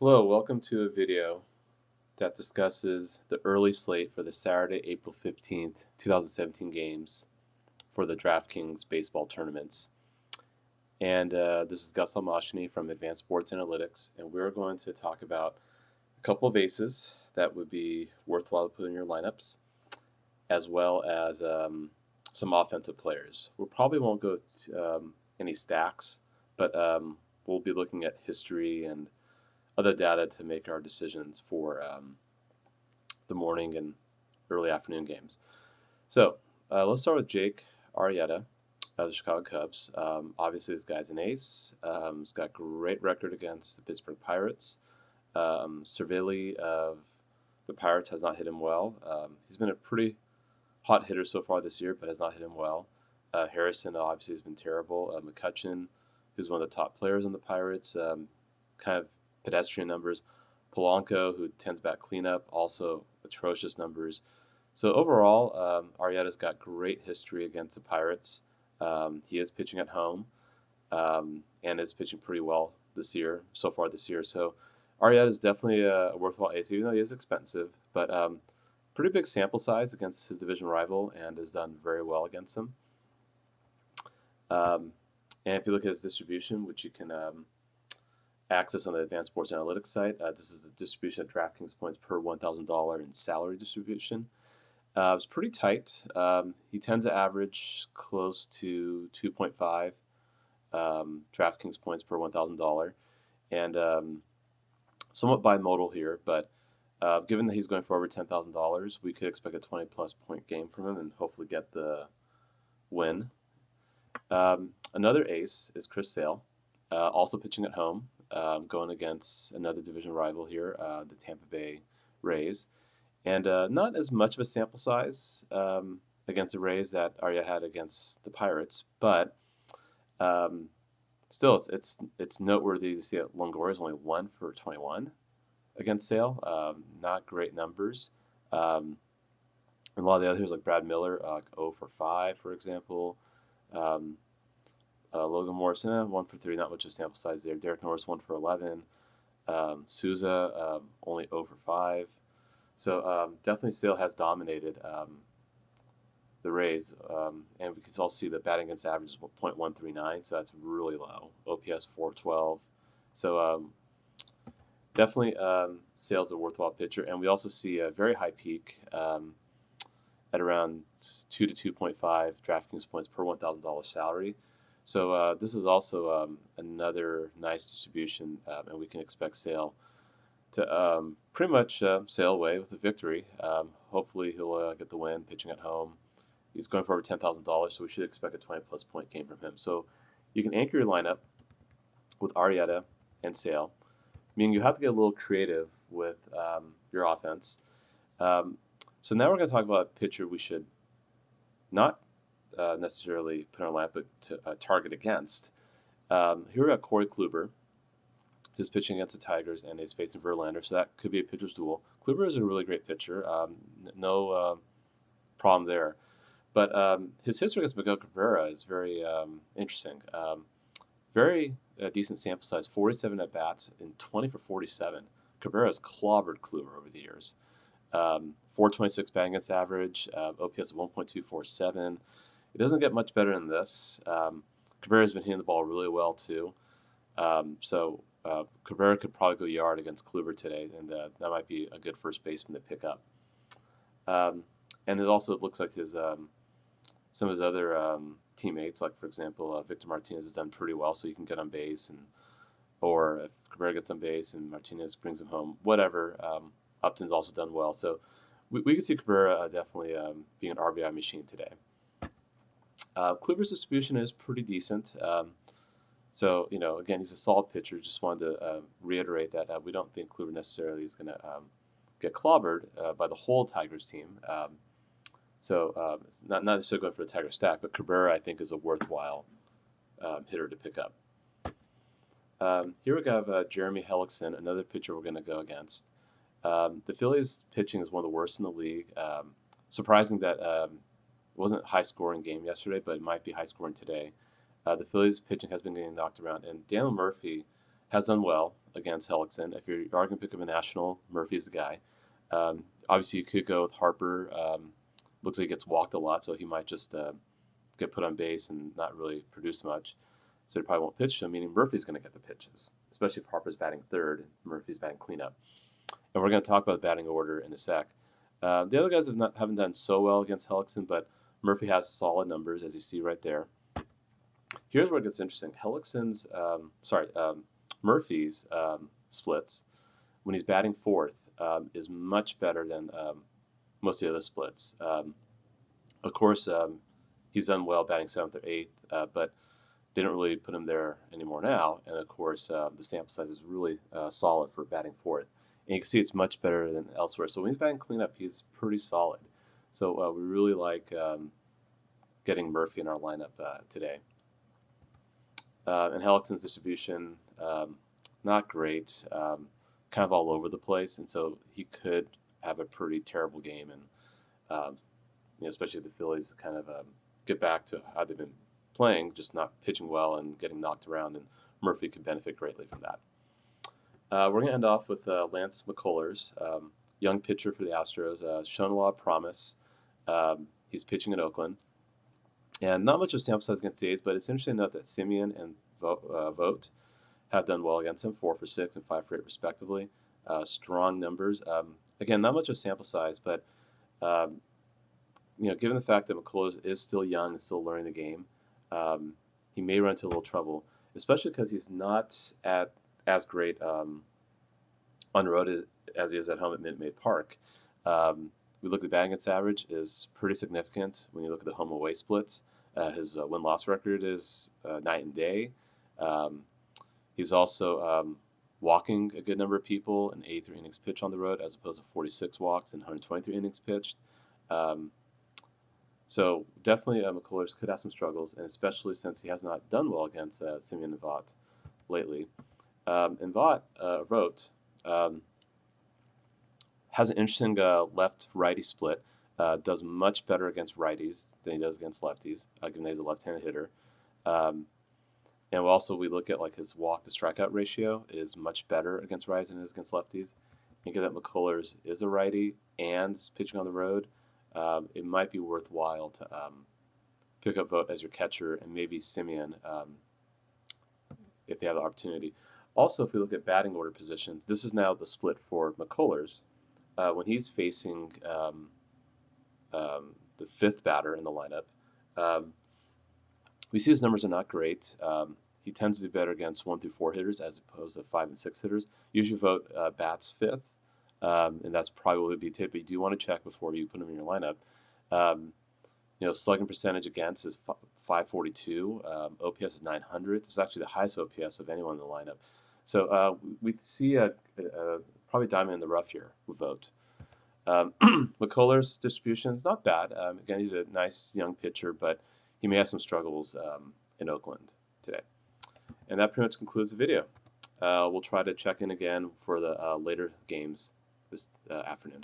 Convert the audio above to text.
Hello, welcome to a video that discusses the early slate for the Saturday, April 15th, 2017 games for the DraftKings baseball tournaments. And this is Gus Almashny from Advanced Sports Analytics, and we're going to talk about a couple of aces that would be worthwhile to put in your lineups, as well as some offensive players. We probably won't go to, any stacks, but we'll be looking at history and other data to make our decisions for the morning and early afternoon games. So let's start with Jake Arrieta of the Chicago Cubs. Obviously, this guy's an ace. He's got great record against the Pittsburgh Pirates. Cervelli of the Pirates has not hit him well. He's been a pretty hot hitter so far this year, but has not hit him well. Harrison obviously has been terrible. McCutcheon, who's one of the top players in the Pirates, kind of pedestrian numbers. Polanco, who tends back cleanup, also atrocious numbers. So overall, Arrieta's got great history against the Pirates. He is pitching at home and is pitching pretty well this year, so far this year. So Arrieta is definitely a worthwhile ace, even though he is expensive. But pretty big sample size against his division rival and has done very well against him. And if you look at his distribution, which you can access on the Advanced Sports Analytics site. This is the distribution of DraftKings points per $1,000 in salary distribution. It's pretty tight. He tends to average close to 2.5 DraftKings points per $1,000, and somewhat bimodal here. But given that he's going for over $10,000, we could expect a 20-plus point game from him and hopefully get the win. Another ace is Chris Sale, also pitching at home. Going against another division rival here, the Tampa Bay Rays. And not as much of a sample size against the Rays that Arya had against the Pirates, but still, it's noteworthy to see that Longoria is only 1 for 21 against Sale. Not great numbers. And a lot of the others, like Brad Miller, 0 for 5, for example. Logan Morrison, 1 for 3, not much of a sample size there. Derek Norris, 1 for 11. Souza, only 0 for 5. So definitely Sale has dominated the Rays. And we can also see the batting against average is .139, so that's really low. OPS 412. So definitely Sale's a worthwhile pitcher. And we also see a very high peak at around 2 to 2.5 DraftKings points per $1,000 salary. So this is also another nice distribution, and we can expect Sale to pretty much sail away with a victory. Hopefully he'll get the win pitching at home. He's going for over $10,000, so we should expect a 20-plus point game from him. So you can anchor your lineup with Arrieta and Sale, meaning you have to get a little creative with your offense. So now we're going to talk about a pitcher we should not necessarily put on lineup, but to target against. Here we got Corey Kluber, who's pitching against the Tigers, and he's facing Verlander, so that could be a pitcher's duel. Kluber is a really great pitcher, no problem there. But his history against Miguel Cabrera is very interesting. Very decent sample size, 47 at bats in 20 for 47. Cabrera has clobbered Kluber over the years. 426 batting against average, OPS of 1.247. It doesn't get much better than this. Cabrera's been hitting the ball really well too. So Cabrera could probably go yard against Kluber today, and that might be a good first baseman to pick up. And it also looks like his some of his other teammates, like for example Victor Martinez, has done pretty well, so you can get on base, and or if Cabrera gets on base and Martinez brings him home, whatever. Upton's also done well, so we could see Cabrera definitely being an RBI machine today. Kluber's distribution is pretty decent. So, again, he's a solid pitcher. Just wanted to reiterate that we don't think Kluber necessarily is going to get clobbered by the whole Tigers team. So, not necessarily going for the Tiger stack, but Cabrera, I think, is a worthwhile hitter to pick up. Here we have Jeremy Hellickson, another pitcher we're going to go against. The Phillies' pitching is one of the worst in the league. Surprising that it wasn't a high-scoring game yesterday, but it might be high-scoring today. The Phillies' pitching has been getting knocked around, and Daniel Murphy has done well. against Hellickson. If you're going to pick up a national, Murphy's the guy. Obviously, you could go with Harper. Looks like he gets walked a lot, so he might just get put on base and not really produce much. So he probably won't pitch to him, meaning Murphy's going to get the pitches, especially if Harper's batting third and Murphy's batting cleanup. And we're going to talk about the batting order in a sec. The other guys haven't done so well against Hellickson, but Murphy has solid numbers, as you see right there. Here's where it gets interesting. Murphy's splits, when he's batting fourth, is much better than most of the other splits. Of course, he's done well batting seventh or eighth, but they don't really put him there anymore now. And of course, the sample size is really solid for batting fourth. And you can see it's much better than elsewhere. So when he's batting cleanup, he's pretty solid. So we really like getting Murphy in our lineup today. And Hellickson's distribution, not great, kind of all over the place. And so he could have a pretty terrible game. And especially if the Phillies kind of get back to how they've been playing, just not pitching well and getting knocked around, and Murphy could benefit greatly from that. We're going to end off with Lance McCullers, young pitcher for the Astros, shown a lot of promise. He's pitching in Oakland. And not much of a sample size against the A's, but it's interesting to note that Simeon and Vogt have done well against him, 4 for 6 and 5 for 8 respectively. Strong numbers. Again, not much of a sample size, but given the fact that McCullers is still young and still learning the game, he may run into a little trouble, especially because he's not as great on the road as he is at home at Minute Maid Park. We look at the batting against average is pretty significant when you look at the home away splits. His win-loss record is night and day. He's also walking a good number of people in 83 innings pitched on the road, as opposed to 46 walks and 123 innings pitched. So definitely McCullers could have some struggles, and especially since he has not done well against Simeon and Vogt lately. And Vogt has an interesting left-righty split. Does much better against righties than he does against lefties, given that he's a left-handed hitter. And also we look at his walk-to-strikeout ratio is much better against righties than it is against lefties. You get that McCullers is a righty and is pitching on the road. It might be worthwhile to pick up Vogt as your catcher and maybe Simeon if you have the opportunity. Also, if we look at batting order positions, this is now the split for McCullers. When he's facing the fifth batter in the lineup, we see his numbers are not great. He tends to do better against 1 through 4 hitters as opposed to 5 and 6 hitters. Usually Vogt bats fifth, and that's probably what would be tip. But you do want to check before you put him in your lineup. Slugging percentage against is 542. OPS is 900. It's actually the highest OPS of anyone in the lineup. So we see a probably diamond in the rough here with Vogt. McCullers' distribution is not bad. Again, he's a nice young pitcher, but he may have some struggles in Oakland today. And that pretty much concludes the video. We'll try to check in again for the later games this afternoon.